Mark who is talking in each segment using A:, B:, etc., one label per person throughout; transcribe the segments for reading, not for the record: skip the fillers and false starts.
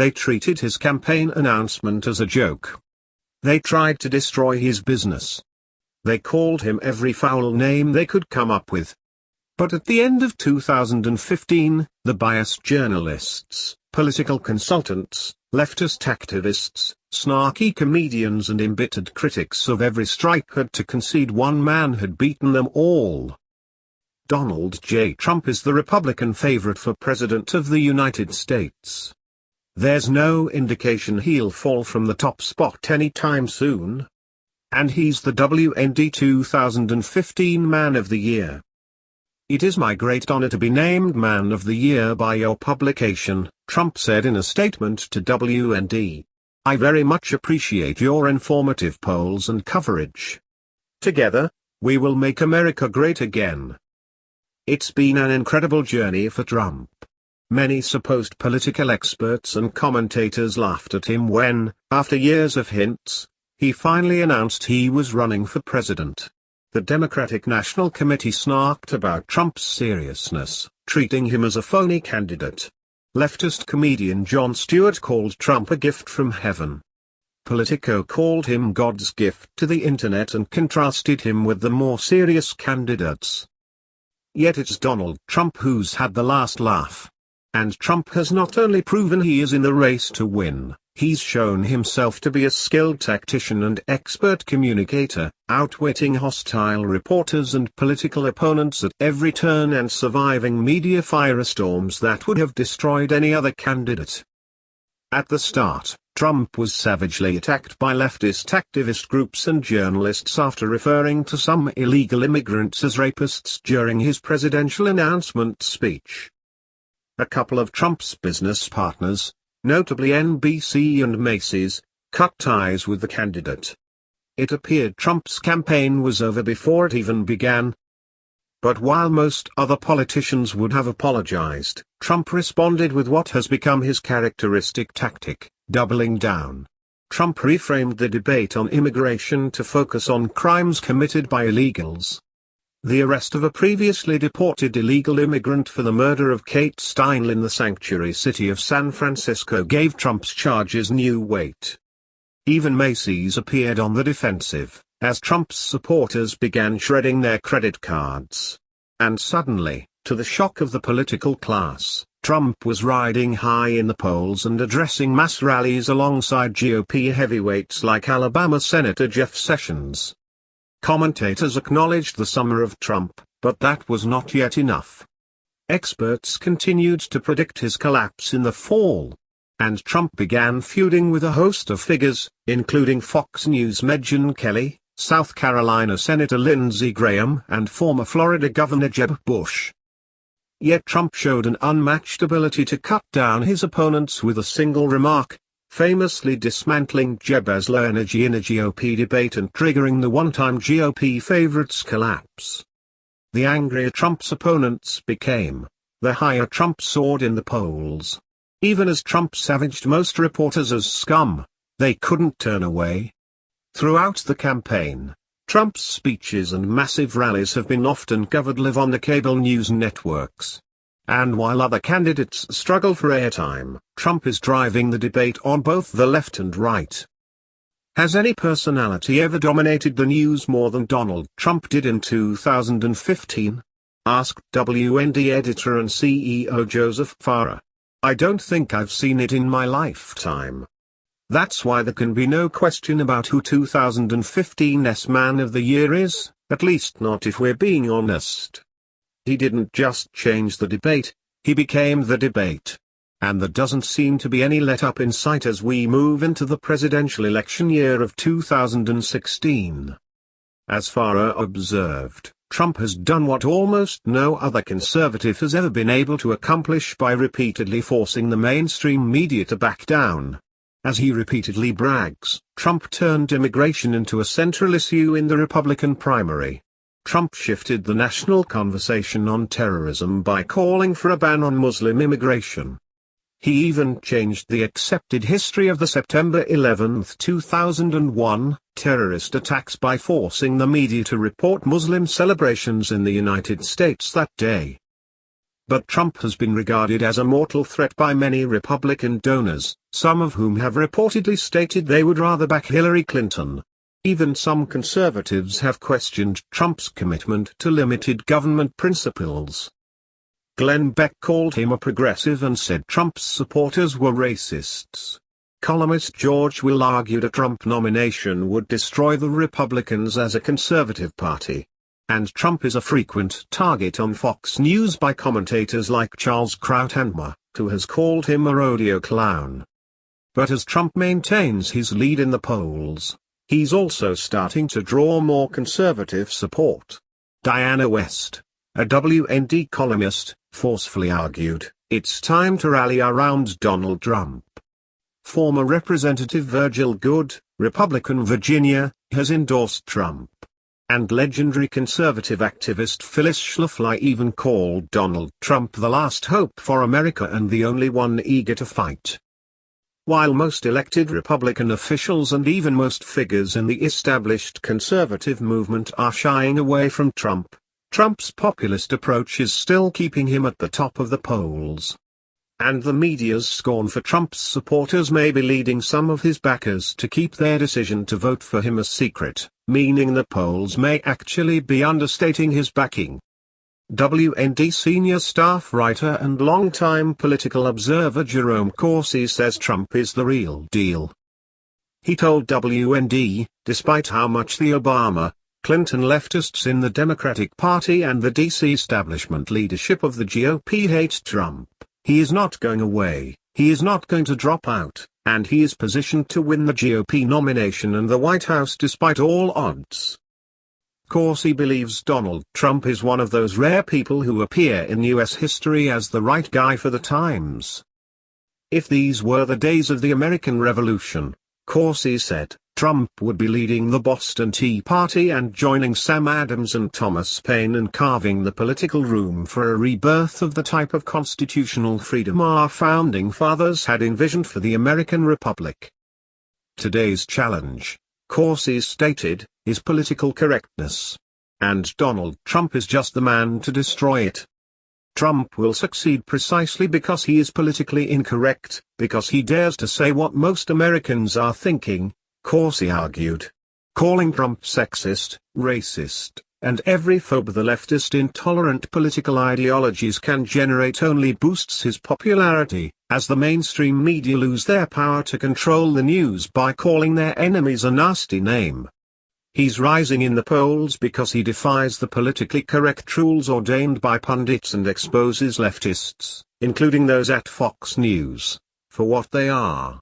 A: They treated his campaign announcement as a joke. They tried to destroy his business. They called him every foul name they could come up with. But at the end of 2015, the biased journalists, political consultants, leftist activists, snarky comedians and embittered critics of every stripe had to concede one man had beaten them all. Donald J. Trump is the Republican favorite for President of the United States. There's no indication he'll fall from the top spot anytime soon. And he's the WND 2015 Man of the Year. "It is my great honor to be named Man of the Year by your publication," Trump said in a statement to WND. "I very much appreciate your informative polls and coverage. Together, we will make America great again." It's been an incredible journey for Trump. Many supposed political experts and commentators laughed at him when, after years of hints, he finally announced he was running for president. The Democratic National Committee snarked about Trump's seriousness, treating him as a phony candidate. Leftist comedian Jon Stewart called Trump a gift from heaven. Politico called him God's gift to the internet and contrasted him with the more serious candidates. Yet it's Donald Trump who's had the last laugh. And Trump has not only proven he is in the race to win, he's shown himself to be a skilled tactician and expert communicator, outwitting hostile reporters and political opponents at every turn and surviving media firestorms that would have destroyed any other candidate. At the start, Trump was savagely attacked by leftist activist groups and journalists after referring to some illegal immigrants as rapists during his presidential announcement speech. A couple of Trump's business partners, notably NBC and Macy's, cut ties with the candidate. It appeared Trump's campaign was over before it even began. But while most other politicians would have apologized, Trump responded with what has become his characteristic tactic, doubling down. Trump reframed the debate on immigration to focus on crimes committed by illegals. The arrest of a previously deported illegal immigrant for the murder of Kate Steinle in the sanctuary city of San Francisco gave Trump's charges new weight. Even Macy's appeared on the defensive, as Trump's supporters began shredding their credit cards. And suddenly, to the shock of the political class, Trump was riding high in the polls and addressing mass rallies alongside GOP heavyweights like Alabama Senator Jeff Sessions. Commentators acknowledged the summer of Trump, but that was not yet enough. Experts continued to predict his collapse in the fall. And Trump began feuding with a host of figures, including Fox News' Megyn Kelly, South Carolina Senator Lindsey Graham and former Florida Governor Jeb Bush. Yet Trump showed an unmatched ability to cut down his opponents with a single remark, famously dismantling Jeb's low energy in a GOP debate and triggering the one-time GOP favorite's collapse. The angrier Trump's opponents became, the higher Trump soared in the polls. Even as Trump savaged most reporters as scum, they couldn't turn away. Throughout the campaign, Trump's speeches and massive rallies have been often covered live on the cable news networks. And while other candidates struggle for airtime, Trump is driving the debate on both the left and right. Has any personality ever dominated the news more than Donald Trump did in 2015? Asked WND editor and CEO Joseph Farah. I don't think I've seen it in my lifetime. That's why there can be no question about who 2015's Man of the Year is, at least not if we're being honest. He didn't just change the debate, he became the debate. And there doesn't seem to be any let-up in sight as we move into the presidential election year of 2016. As Farah observed, Trump has done what almost no other conservative has ever been able to accomplish by repeatedly forcing the mainstream media to back down. As he repeatedly brags, Trump turned immigration into a central issue in the Republican primary. Trump shifted the national conversation on terrorism by calling for a ban on Muslim immigration. He even changed the accepted history of the September 11, 2001, terrorist attacks by forcing the media to report Muslim celebrations in the United States that day. But Trump has been regarded as a mortal threat by many Republican donors, some of whom have reportedly stated they would rather back Hillary Clinton. Even some conservatives have questioned Trump's commitment to limited government principles. Glenn Beck called him a progressive and said Trump's supporters were racists. Columnist George Will argued a Trump nomination would destroy the Republicans as a conservative party. And Trump is a frequent target on Fox News by commentators like Charles Krauthammer, who has called him a rodeo clown. But as Trump maintains his lead in the polls, he's also starting to draw more conservative support. Diana West, a WND columnist, forcefully argued, it's time to rally around Donald Trump. Former Representative Virgil Goode, Republican Virginia, has endorsed Trump. And legendary conservative activist Phyllis Schlafly even called Donald Trump the last hope for America and the only one eager to fight. While most elected Republican officials and even most figures in the established conservative movement are shying away from Trump, Trump's populist approach is still keeping him at the top of the polls. And the media's scorn for Trump's supporters may be leading some of his backers to keep their decision to vote for him a secret, meaning the polls may actually be understating his backing. WND senior staff writer and longtime political observer Jerome Corsi says Trump is the real deal. He told WND, despite how much the Obama, Clinton leftists in the Democratic Party and the DC establishment leadership of the GOP hate Trump, he is not going away, he is not going to drop out, and he is positioned to win the GOP nomination and the White House despite all odds. Corsi believes Donald Trump is one of those rare people who appear in U.S. history as the right guy for the times. If these were the days of the American Revolution, Corsi said, Trump would be leading the Boston Tea Party and joining Sam Adams and Thomas Paine in carving the political room for a rebirth of the type of constitutional freedom our founding fathers had envisioned for the American Republic. Today's challenge, Corsi stated, is political correctness. And Donald Trump is just the man to destroy it. Trump will succeed precisely because he is politically incorrect, because he dares to say what most Americans are thinking, Corsi argued. Calling Trump sexist, racist, and every phobe the leftist intolerant political ideologies can generate only boosts his popularity, as the mainstream media lose their power to control the news by calling their enemies a nasty name. He's rising in the polls because he defies the politically correct rules ordained by pundits and exposes leftists, including those at Fox News, for what they are.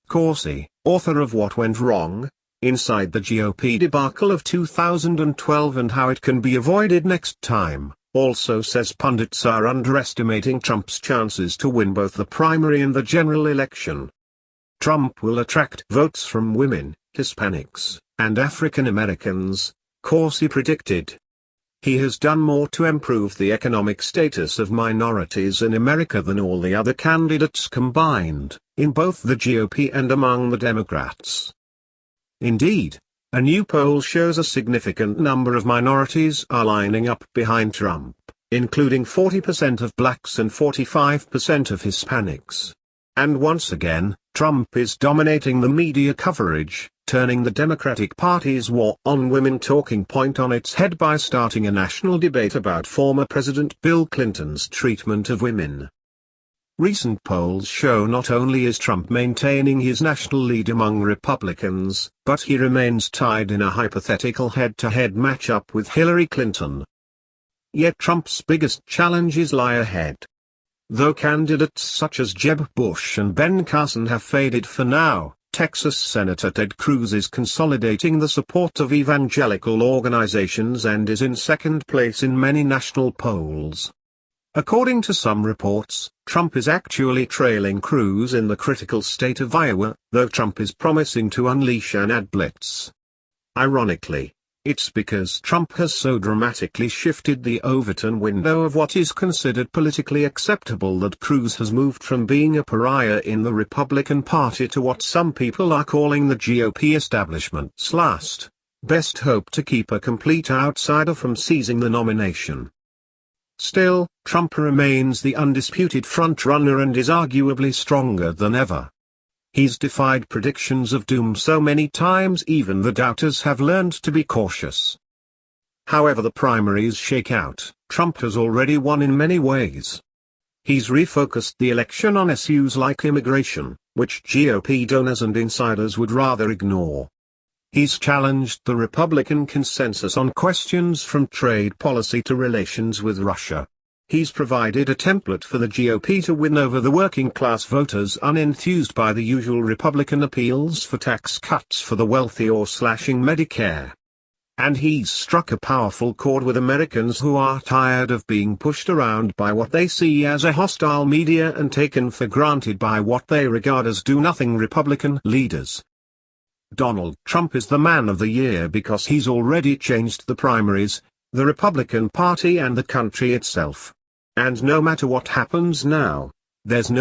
A: Corsi, author of What Went Wrong, Inside the GOP Debacle of 2012 and How It Can Be Avoided Next Time, also says pundits are underestimating Trump's chances to win both the primary and the general election. Trump will attract votes from women, Hispanics, and African Americans, Corsi predicted. He has done more to improve the economic status of minorities in America than all the other candidates combined, in both the GOP and among the Democrats. Indeed, a new poll shows a significant number of minorities are lining up behind Trump, including 40% of blacks and 45% of Hispanics. And once again, Trump is dominating the media coverage, turning the Democratic Party's war on women talking point on its head by starting a national debate about former President Bill Clinton's treatment of women. Recent polls show not only is Trump maintaining his national lead among Republicans, but he remains tied in a hypothetical head-to-head matchup with Hillary Clinton. Yet Trump's biggest challenges lie ahead. Though candidates such as Jeb Bush and Ben Carson have faded for now, Texas Senator Ted Cruz is consolidating the support of evangelical organizations and is in second place in many national polls. According to some reports, Trump is actually trailing Cruz in the critical state of Iowa, though Trump is promising to unleash an ad blitz. Ironically, it's because Trump has so dramatically shifted the Overton window of what is considered politically acceptable that Cruz has moved from being a pariah in the Republican Party to what some people are calling the GOP establishment's last, best hope to keep a complete outsider from seizing the nomination. Still, Trump remains the undisputed frontrunner and is arguably stronger than ever. He's defied predictions of doom so many times even the doubters have learned to be cautious. However the primaries shake out, Trump has already won in many ways. He's refocused the election on issues like immigration, which GOP donors and insiders would rather ignore. He's challenged the Republican consensus on questions from trade policy to relations with Russia. He's provided a template for the GOP to win over the working-class voters unenthused by the usual Republican appeals for tax cuts for the wealthy or slashing Medicare. And he's struck a powerful chord with Americans who are tired of being pushed around by what they see as a hostile media and taken for granted by what they regard as do-nothing Republican leaders. Donald Trump is the man of the year because he's already changed the primaries, the Republican Party and the country itself. And no matter what happens now, there's no